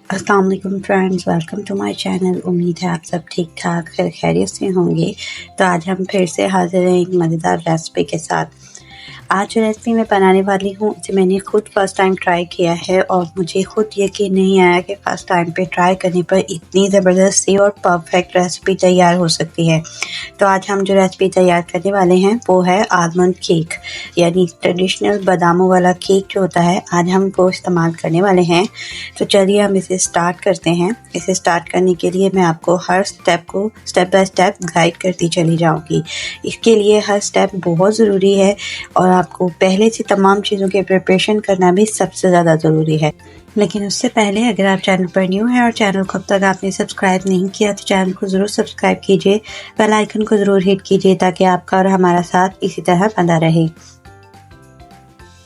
अस्सलाम वालेकुम friends, welcome to my channel. उम्मीद है आप सब ठीक ठाक खैरियत से होंगे। तो आज हम फिर से हाजिर हैं एक मज़ेदार रेसिपी के साथ। आज जो रेसिपी मैं बनाने वाली हूँ इसे मैंने खुद फ़र्स्ट टाइम ट्राई किया है और मुझे खुद यकीन नहीं आया कि फ़र्स्ट टाइम पे ट्राई करने पर इतनी ज़बरदस्त सी और परफेक्ट रेसिपी तैयार हो सकती है। तो आज हम जो रेसिपी तैयार करने वाले हैं वो है आलमंड केक, यानी ट्रेडिशनल बादामों वाला केक जो होता है, आज हम वो इस्तेमाल करने वाले हैं। तो चलिए हम इसे स्टार्ट करते हैं। इसे स्टार्ट करने के लिए मैं आपको हर स्टेप को स्टेप बाय स्टेप गाइड करती चली जाऊंगी। इसके लिए हर स्टेप बहुत ज़रूरी है और आपको पहले से तमाम चीज़ों की प्रिपरेशन करना भी सबसे ज़्यादा ज़रूरी है। लेकिन उससे पहले अगर आप चैनल पर न्यू हैं और चैनल को अब तक आपने सब्सक्राइब नहीं किया तो चैनल को ज़रूर सब्सक्राइब कीजिए, बेल आइकन को ज़रूर हिट कीजिए ताकि आपका और हमारा साथ इसी तरह बना रहे।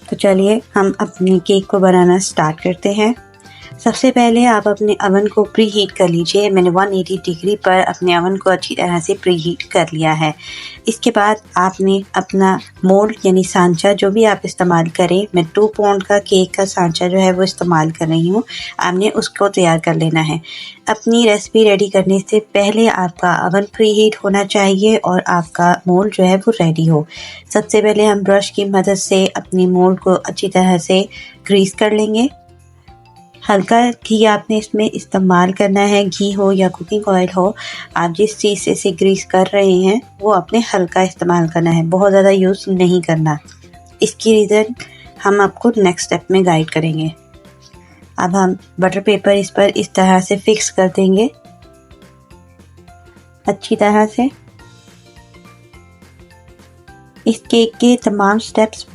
तो चलिए हम अपने केक को बनाना स्टार्ट करते हैं। सबसे पहले आप अपने अवन को प्री हीट कर लीजिए। मैंने 180 डिग्री पर अपने अवन को अच्छी तरह से प्री हीट कर लिया है। इसके बाद आपने अपना मोल्ड यानी सांचा जो भी आप इस्तेमाल करें, मैं 2 पाउंड का केक का सांचा जो है वो इस्तेमाल कर रही हूँ, आपने उसको तैयार कर लेना है। अपनी रेसिपी रेडी करने से पहले आपका अवन प्री हीट होना चाहिए और आपका मोल्ड जो है वो रेडी हो। सबसे पहले हम ब्रश की मदद से अपनी मोल्ड को अच्छी तरह से ग्रीस कर लेंगे। हल्का घी आपने इसमें इस्तेमाल करना है, घी हो या कुकिंग ऑयल हो, आप जिस चीज़ से इसे ग्रीस कर रहे हैं वो आपने हल्का इस्तेमाल करना है, बहुत ज़्यादा यूज़ नहीं करना। इसकी रीज़न हम आपको नेक्स्ट स्टेप में गाइड करेंगे। अब हम बटर पेपर इस पर इस तरह से फिक्स कर देंगे अच्छी तरह से। इस केक के तमाम स्टेप्स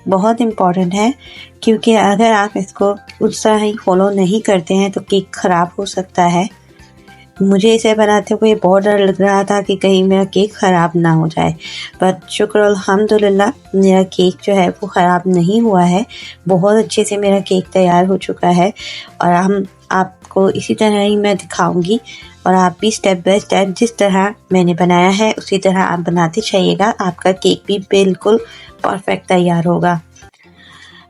बहुत इम्पॉर्टेंट है, क्योंकि अगर आप इसको उस तरह ही फॉलो नहीं करते हैं तो केक ख़राब हो सकता है। मुझे इसे बनाते हुए बहुत डर लग रहा था कि कहीं मेरा केक ख़राब ना हो जाए, पर शुक्र अल्हम्दुलिल्लाह मेरा केक जो है वो ख़राब नहीं हुआ है। बहुत अच्छे से मेरा केक तैयार हो चुका है और हम आपको इसी तरह ही मैं दिखाऊंगी और आप भी स्टेप बाय स्टेप जिस तरह मैंने बनाया है उसी तरह आप बनाते जाइएगा। आपका केक भी बिल्कुल परफेक्ट तैयार होगा।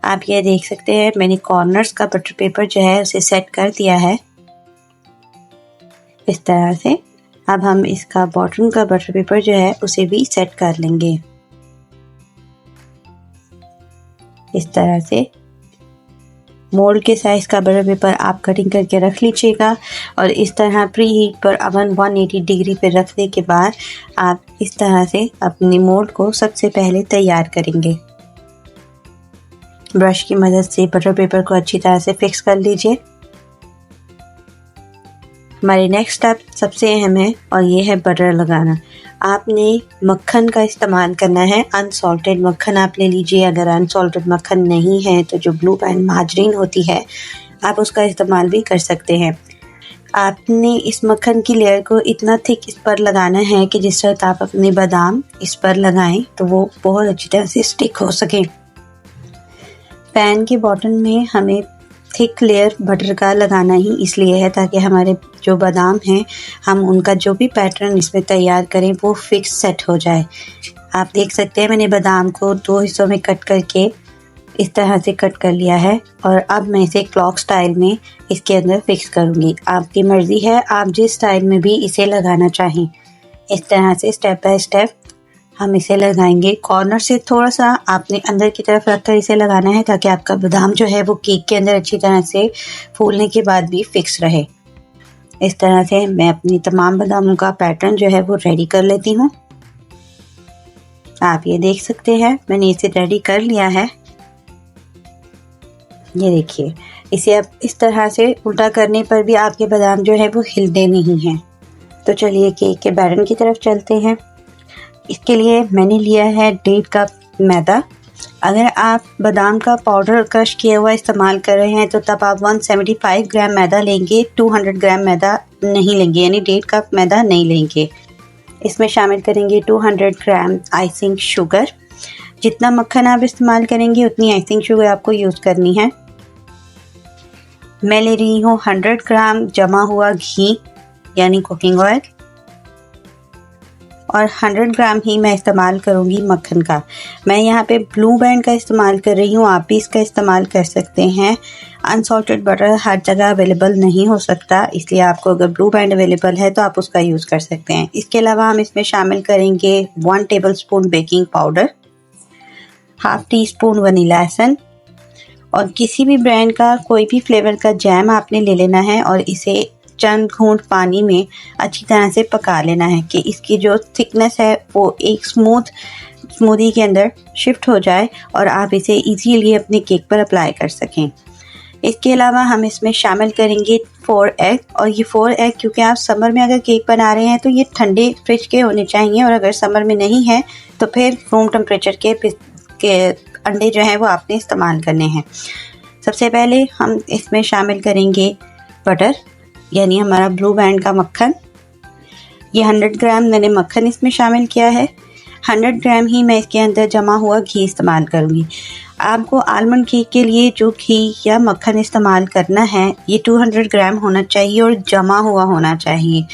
आप ये देख सकते हैं मैंने कॉर्नर्स का बटर पेपर जो है उसे सेट कर दिया है इस तरह से। अब हम इसका बॉटम का बटर पेपर जो है उसे भी सेट कर लेंगे इस तरह से। मोल्ड के साइज का बटर पेपर आप कटिंग करके रख लीजिएगा और इस तरह प्री हीट पर अवन 180 डिग्री पर रखने के बाद आप इस तरह से अपनी मोल्ड को सबसे पहले तैयार करेंगे। ब्रश की मदद से बटर पेपर को अच्छी तरह से फिक्स कर लीजिए। हमारी नेक्स्ट स्टेप सबसे अहम है और ये है बटर लगाना। आपने मक्खन का इस्तेमाल करना है, अनसॉल्टेड मक्खन आप ले लीजिए। अगर अनसॉल्टेड मक्खन नहीं है तो जो ब्लू पैन मार्जरीन होती है आप उसका इस्तेमाल भी कर सकते हैं। आपने इस मक्खन की लेयर को इतना थिक इस पर लगाना है कि जिस तरह आप अपने बादाम इस पर लगाएं तो वो बहुत अच्छी तरह से स्टिक हो सके। पैन के बॉटम में हमें थिक लेयर बटर का लगाना ही इसलिए है ताकि हमारे जो बादाम हैं हम उनका जो भी पैटर्न इसमें तैयार करें वो फिक्स सेट हो जाए। आप देख सकते हैं मैंने बादाम को 2 हिस्सों में कट करके इस तरह से कट कर लिया है और अब मैं इसे क्लॉक स्टाइल में इसके अंदर फिक्स करूँगी। आपकी मर्ज़ी है आप जिस स्टाइल में भी इसे लगाना चाहें। इस तरह से स्टेप बाय स्टेप हम इसे लगाएंगे। कॉर्नर से थोड़ा सा आपने अंदर की तरफ रखकर इसे लगाना है ताकि आपका बादाम जो है वो केक के अंदर अच्छी तरह से फूलने के बाद भी फिक्स रहे। इस तरह से मैं अपनी तमाम बादामों का पैटर्न जो है वो रेडी कर लेती हूँ। आप ये देख सकते हैं मैंने इसे रेडी कर लिया है। ये देखिए, इसे अब इस तरह से उल्टा करने पर भी आपके बादाम जो है वो हिलते नहीं हैं। तो चलिए केक के बैटर की तरफ चलते हैं। इसके लिए मैंने लिया है 1.5 कप मैदा। अगर आप बादाम का पाउडर क्रश किया हुआ इस्तेमाल कर रहे हैं तो तब आप 175 ग्राम मैदा लेंगे, 200 ग्राम मैदा नहीं लेंगे, यानी 1.5 कप मैदा नहीं लेंगे। इसमें शामिल करेंगे 200 ग्राम आइसिंग शुगर। जितना मक्खन आप इस्तेमाल करेंगे उतनी आइसिंग शुगर आपको यूज़ करनी है। मैं ले रही हूँ 100 ग्राम जमा हुआ घी यानी कुकिंग ऑयल और 100 ग्राम ही मैं इस्तेमाल करूँगी मक्खन का। मैं यहाँ पे ब्लू बैंड का इस्तेमाल कर रही हूँ, आप भी इसका इस्तेमाल कर सकते हैं। अनसॉल्टेड बटर हर जगह अवेलेबल नहीं हो सकता, इसलिए आपको अगर ब्लू बैंड अवेलेबल है तो आप उसका यूज़ कर सकते हैं। इसके अलावा हम इसमें शामिल करेंगे 1 tablespoon baking powder, half tea spoon vanilla essence और किसी भी ब्रांड का कोई भी फ्लेवर का जैम आपने ले लेना है और इसे चंद घूंट पानी में अच्छी तरह से पका लेना है कि इसकी जो थिकनेस है वो एक स्मूदी के अंदर शिफ्ट हो जाए और आप इसे इजीली अपने केक पर अप्लाई कर सकें। इसके अलावा हम इसमें शामिल करेंगे 4 एग, और ये 4 एग क्योंकि आप समर में अगर केक बना रहे हैं तो ये ठंडे फ्रिज के होने चाहिए, और अगर समर में नहीं है तो फिर रूम टेम्परेचर के अंडे जो हैं वो आपने इस्तेमाल करने हैं। सबसे पहले हम इसमें शामिल करेंगे बटर, यानी हमारा ब्लू बैंड का मक्खन। ये 100 ग्राम मैंने मक्खन इसमें शामिल किया है। 100 ग्राम ही मैं इसके अंदर जमा हुआ घी इस्तेमाल करूँगी। आपको आलमंड केक के लिए जो घी या मक्खन इस्तेमाल करना है ये 200 ग्राम होना चाहिए और जमा हुआ होना चाहिए।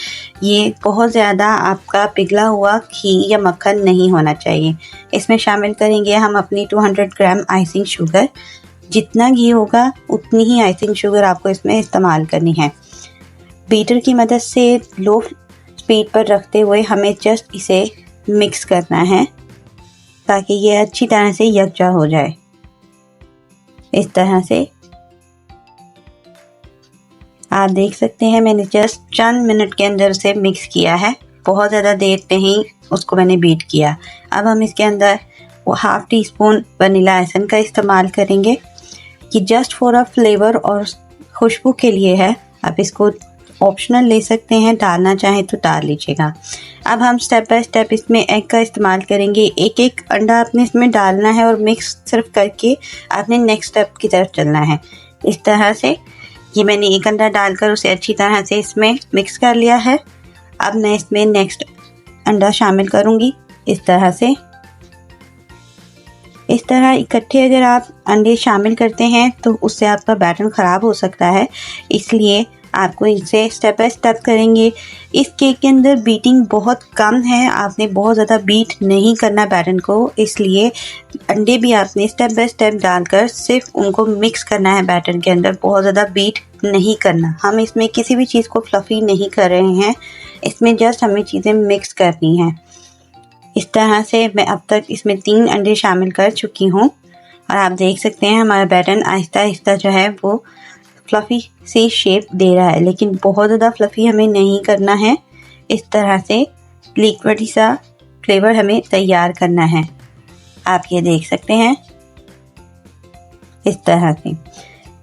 ये बहुत ज़्यादा आपका पिघला हुआ घी या मक्खन नहीं होना चाहिए। इसमें शामिल करेंगे हम अपनी 200 ग्राम आइसिंग शुगर। जितना घी होगा उतनी ही आइसिंग शुगर आपको इसमें इस्तेमाल करनी है। बीटर की मदद से लो स्पीड पर रखते हुए हमें जस्ट इसे मिक्स करना है ताकि ये अच्छी तरह से यकजा हो जाए। इस तरह से आप देख सकते हैं मैंने जस्ट चंद मिनट के अंदर से मिक्स किया है, बहुत ज़्यादा देर नहीं उसको मैंने बीट किया। अब हम इसके अंदर वो half tea spoon vanilla essence का इस्तेमाल करेंगे। ये जस्ट फॉर अ फ्लेवर और खुशबू के लिए है, आप इसको ऑप्शनल ले सकते हैं, डालना चाहें तो डाल लीजिएगा। अब हम स्टेप बाय स्टेप इसमें एग का इस्तेमाल करेंगे। एक एक अंडा आपने इसमें डालना है और मिक्स सिर्फ करके आपने नेक्स्ट स्टेप की तरफ चलना है। इस तरह से ये मैंने एक अंडा डालकर उसे अच्छी तरह से इसमें मिक्स कर लिया है। अब मैं इसमें नेक्स्ट अंडा शामिल करूँगी। इस तरह से इस तरह इकट्ठे अगर आप अंडे शामिल करते हैं तो उससे आपका बैटर ख़राब हो सकता है, इसलिए आपको इसे स्टेप बाय स्टेप करेंगे। इस केक के अंदर बीटिंग बहुत कम है, आपने बहुत ज़्यादा बीट नहीं करना बैटर को, इसलिए अंडे भी आपने स्टेप बाय स्टेप डालकर सिर्फ उनको मिक्स करना है बैटर के अंदर, बहुत ज़्यादा बीट नहीं करना। हम इसमें किसी भी चीज़ को फ्लफ़ी नहीं कर रहे हैं, इसमें जस्ट हमें चीज़ें मिक्स करनी हैं। इस तरह से मैं अब तक इसमें 3 अंडे शामिल कर चुकी हूँ और आप देख सकते हैं हमारा बैटर आहिस्ता आहिस्ता जो है वो फ्लफ़ी सी शेप दे रहा है, लेकिन बहुत ज़्यादा फ्लफ़ी हमें नहीं करना है। इस तरह से लिक्विडी सा फ्लेवर हमें तैयार करना है, आप ये देख सकते हैं इस तरह से।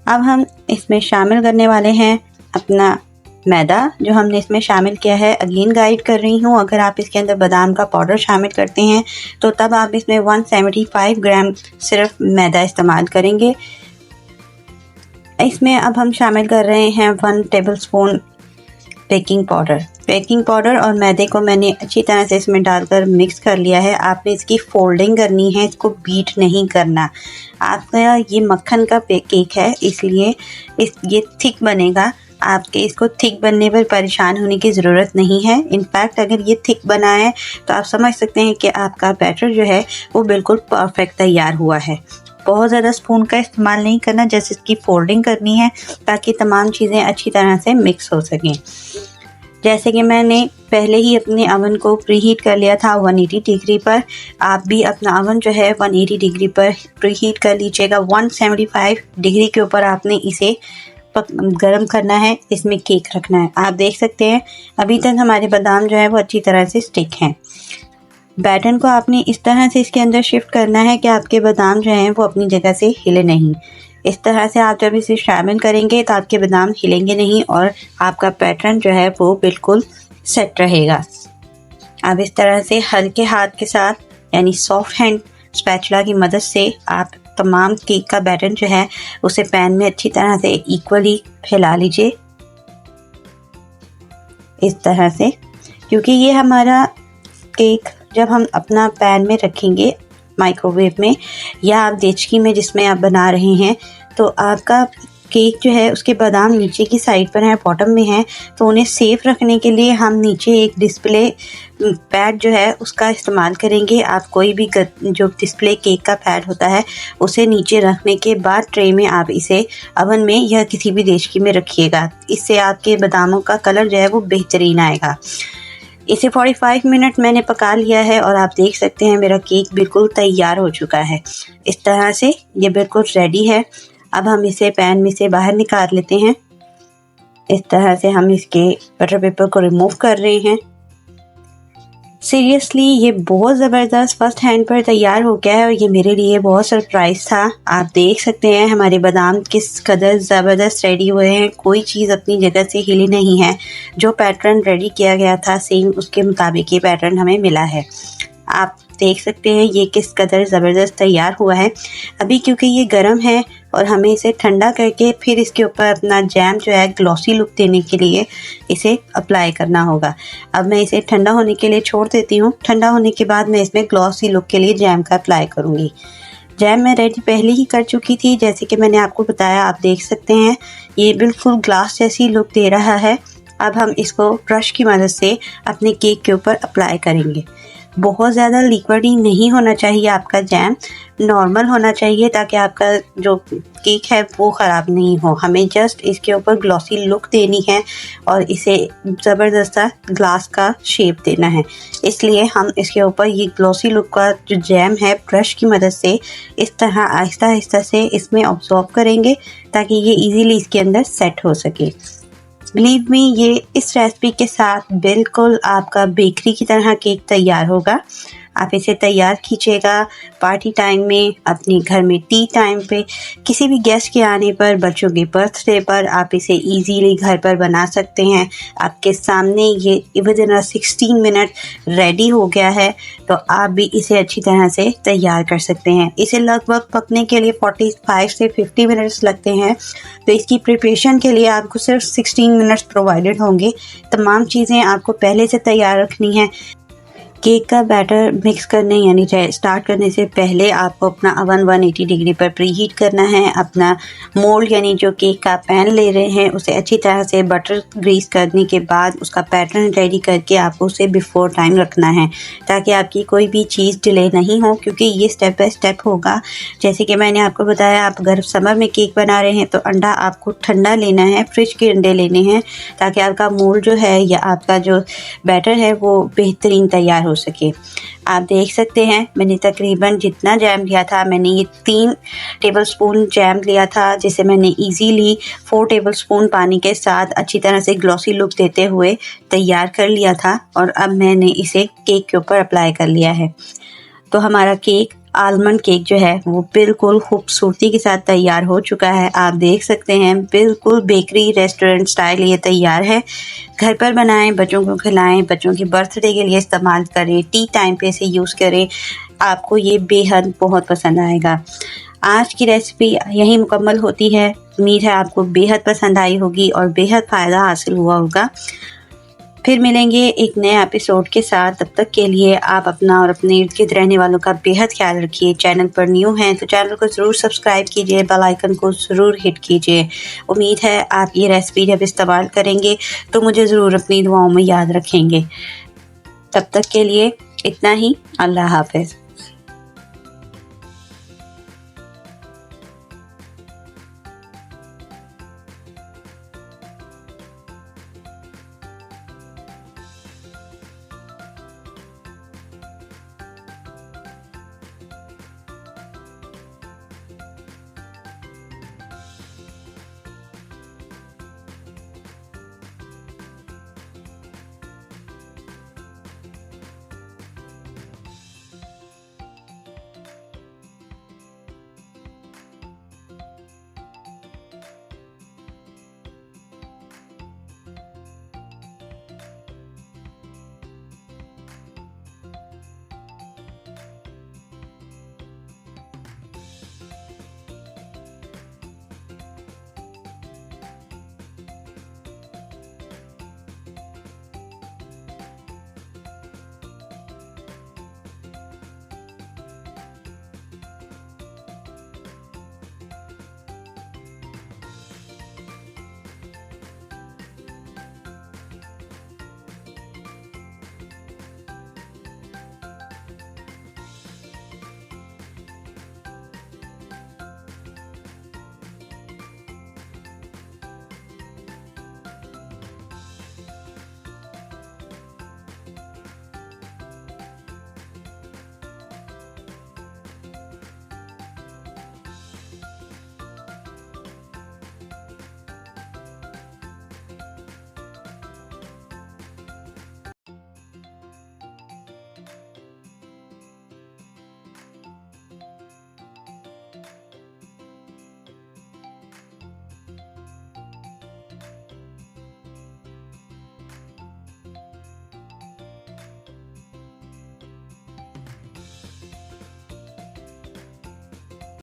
अब हम इसमें शामिल करने वाले हैं अपना मैदा, जो हमने इसमें शामिल किया है। अगेन गाइड कर रही हूँ, अगर आप इसके अंदर बादाम का पाउडर शामिल करते हैं तो तब आप इसमें 175 ग्राम सिर्फ मैदा इस्तेमाल करेंगे। इसमें अब हम शामिल कर रहे हैं 1 tablespoon baking powder. Baking powder और मैदे को मैंने अच्छी तरह से इसमें डालकर मिक्स कर लिया है। आपने इसकी फोल्डिंग करनी है, इसको बीट नहीं करना। आपका ये मक्खन का केक है, इसलिए ये थिक बनेगा। आपके इसको थिक बनने पर परेशान होने की ज़रूरत नहीं है। इनफैक्ट अगर ये थिक बना है तो आप समझ सकते हैं कि आपका बैटर जो है वो बिल्कुल परफेक्ट तैयार हुआ है। बहुत ज़्यादा स्पून का इस्तेमाल नहीं करना, जैसे इसकी फोल्डिंग करनी है ताकि तमाम चीज़ें अच्छी तरह से मिक्स हो सकें। जैसे कि मैंने पहले ही अपने अवन को प्रीहीट कर लिया था 180 डिग्री पर, आप भी अपना अवन जो है 180 डिग्री पर प्रीहीट कर लीजिएगा। 175 डिग्री के ऊपर आपने इसे गरम करना है, इसमें केक रखना है। आप देख सकते हैं अभी तक हमारे बादाम जो है वो अच्छी तरह से स्टिक हैं। बैटर को आपने इस तरह से इसके अंदर शिफ्ट करना है कि आपके बादाम जो हैं वो अपनी जगह से हिले नहीं। इस तरह से आप जब इसे शामिल करेंगे तो आपके बादाम हिलेंगे नहीं और आपका पैटर्न जो है वो बिल्कुल सेट रहेगा। अब इस तरह से हल्के हाथ के साथ यानी सॉफ्ट हैंड स्पैचुला की मदद से आप तमाम केक का बैटर जो है उसे पैन में अच्छी तरह से इक्वली फैला लीजिए इस तरह से, क्योंकि ये हमारा केक जब हम अपना पैन में रखेंगे माइक्रोवेव में या आप देचकी में जिसमें आप बना रहे हैं तो आपका केक जो है उसके बादाम नीचे की साइड पर है, बॉटम में है, तो उन्हें सेफ रखने के लिए हम नीचे एक डिस्प्ले पैड जो है उसका इस्तेमाल करेंगे। आप कोई भी जो डिस्प्ले केक का पैड होता है उसे नीचे रखने के बाद ट्रे में आप इसे अवन में या किसी भी देशकी में रखिएगा। इससे आपके बादामों का कलर जो है वो बेहतरीन आएगा। इसे 45 मिनट मैंने पका लिया है और आप देख सकते हैं मेरा केक बिल्कुल तैयार हो चुका है। इस तरह से ये बिल्कुल रेडी है। अब हम इसे पैन में से बाहर निकाल लेते हैं। इस तरह से हम इसके बटर पेपर को रिमूव कर रहे हैं। सीरियसली ये बहुत ज़बरदस्त फर्स्ट हैंड पर तैयार हो गया है और ये मेरे लिए बहुत सरप्राइज़ था। आप देख सकते हैं हमारे बादाम किस कदर ज़बरदस्त रेडी हुए हैं, कोई चीज़ अपनी जगह से हिली नहीं है। जो पैटर्न रेडी किया गया था सेम उसके मुताबिक ये पैटर्न हमें मिला है। आप देख सकते हैं ये किस कदर ज़बरदस्त तैयार हुआ है। अभी क्योंकि ये गर्म है और हमें इसे ठंडा करके फिर इसके ऊपर अपना जैम जो है ग्लॉसी लुक देने के लिए इसे अप्लाई करना होगा। अब मैं इसे ठंडा होने के लिए छोड़ देती हूँ। ठंडा होने के बाद मैं इसमें ग्लॉसी लुक के लिए जैम का अप्लाई करूँगी। जैम मैं रेडी पहले ही कर चुकी थी, जैसे कि मैंने आपको बताया। आप देख सकते हैं ये बिल्कुल ग्लास जैसी लुक दे रहा है। अब हम इसको ब्रश की मदद से अपने केक के ऊपर अप्लाई करेंगे। बहुत ज़्यादा लिक्विडी नहीं होना चाहिए आपका जैम, नॉर्मल होना चाहिए ताकि आपका जो केक है वो ख़राब नहीं हो। हमें जस्ट इसके ऊपर ग्लॉसी लुक देनी है और इसे ज़बरदस्त ग्लास का शेप देना है। इसलिए हम इसके ऊपर ये ग्लॉसी लुक का जो जैम है ब्रश की मदद से इस तरह आहिस्ता आहिस्ता से इसमें ऑब्जॉर्ब करेंगे ताकि ये इजीली इसके अंदर सेट हो सके। बिलीव मी, ये इस रेसिपी के साथ बिल्कुल आपका बेकरी की तरह केक तैयार होगा। आप इसे तैयार कीजिएगा पार्टी टाइम में, अपने घर में टी टाइम पे, किसी भी गेस्ट के आने पर, बच्चों के बर्थडे पर आप इसे इजीली घर पर बना सकते हैं। आपके सामने ये विदिन 16 मिनट रेडी हो गया है, तो आप भी इसे अच्छी तरह से तैयार कर सकते हैं। इसे लगभग पकने के लिए 45 से 50 मिनट्स लगते हैं, तो इसकी प्रिपरेशन के लिए आपको सिर्फ 16 मिनट्स प्रोवाइडेड होंगे। तमाम चीज़ें आपको पहले से तैयार रखनी है। केक का बैटर मिक्स करने यानी स्टार्ट करने से पहले आपको अपना अवन 180 डिग्री पर प्रीहीट करना है। अपना मोल्ड यानी जो केक का पैन ले रहे हैं उसे अच्छी तरह से बटर ग्रीस करने के बाद उसका पैटर्न रेडी करके आपको उसे बिफोर टाइम रखना है ताकि आपकी कोई भी चीज़ डिले नहीं हो, क्योंकि ये स्टेप बाय स्टेप होगा। जैसे कि मैंने आपको बताया, आप अगर समर में केक बना रहे हैं तो अंडा आपको ठंडा लेना है, फ्रिज के अंडे लेने हैं ताकि आपका मोल्ड जो है या आपका जो बैटर है वो बेहतरीन तैयार हो सके। आप देख सकते हैं मैंने तकरीबन जितना जैम लिया था, मैंने ये 3 टेबलस्पून जैम लिया था, जिसे मैंने इजीली 4 टेबलस्पून पानी के साथ अच्छी तरह से ग्लॉसी लुक देते हुए तैयार कर लिया था और अब मैंने इसे केक के ऊपर अप्लाई कर लिया है। तो हमारा केक आलमंड केक जो है वो बिल्कुल खूबसूरती के साथ तैयार हो चुका है। आप देख सकते हैं बिल्कुल बेकरी रेस्टोरेंट स्टाइल ये तैयार है। घर पर बनाएं, बच्चों को खिलाएं, बच्चों की बर्थडे के लिए इस्तेमाल करें, टी टाइम पे इसे यूज़ करें। आपको ये बेहद बहुत पसंद आएगा। आज की रेसिपी यही मुकम्मल होती है। उम्मीद है आपको बेहद पसंद आई होगी और बेहद फ़ायदा हासिल हुआ होगा। फिर मिलेंगे एक नए एपिसोड के साथ। तब तक के लिए आप अपना और अपने इर्द गिर्द रहने वालों का बेहद ख्याल रखिए। चैनल पर न्यू हैं तो चैनल को ज़रूर सब्सक्राइब कीजिए, बेल आइकन को ज़रूर हिट कीजिए। उम्मीद है आप ये रेसिपी जब इस्तेमाल करेंगे तो मुझे ज़रूर अपनी दुआओं में याद रखेंगे। तब तक के लिए इतना ही। अल्लाह हाफ़िज़।